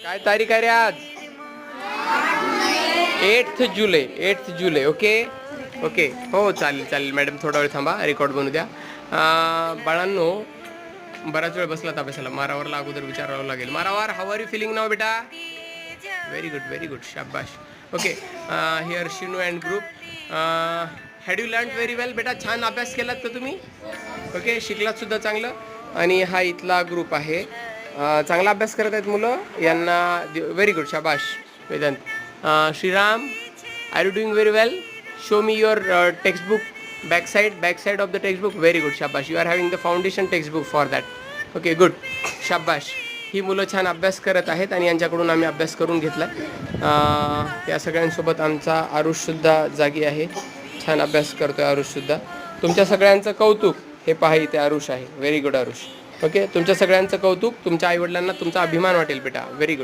काय तारीख आहे रे आज? 8 जुलै. ओके ओके हो चालेल चालेल मॅडम, थोडा वेळ थांबा, रेकॉर्ड बनवू द्या. बाळांनो, बराच वेळ बसलात अभ्यासाला. मारावरला अगोदर विचारावं लागेल. मारावर, how are you feeling now बेटा? व्हेरी गुड, शाबाश. Okay, here Shinu and group. Had you learn very well बेटा? छान अभ्यास केलात का तुम्ही? ओके, शिकलात सुद्धा चांगलं. आणि हा इथला ग्रुप आहे. चांगला अभ्यास करत आहेत मुलं. यांना व्हेरी गुड, शाबाश. Vedant, Shriram, are you doing very well? Show me your textbook, back side of the textbook. Very good, शाबाश. You are having the foundation textbook for that. Okay, good, शाबाश. ही मुलं छान अभ्यास करत आहेत आणि यांच्याकडून आम्ही अभ्यास करून घेतला. या सगळ्यांसोबत आमचा आरुषसुद्धा जागी आहे. छान अभ्यास करतो आहे आरुषसुद्धा. तुमच्या सगळ्यांचं कौतुक. हे पहा, इथे आरुष आहे. Very good Aarush. ओके, तुमच्या सगळ्यांचं कौतुक. तुमच्या आईवडिलांना तुमचा अभिमान वाटेल बेटा. Very good.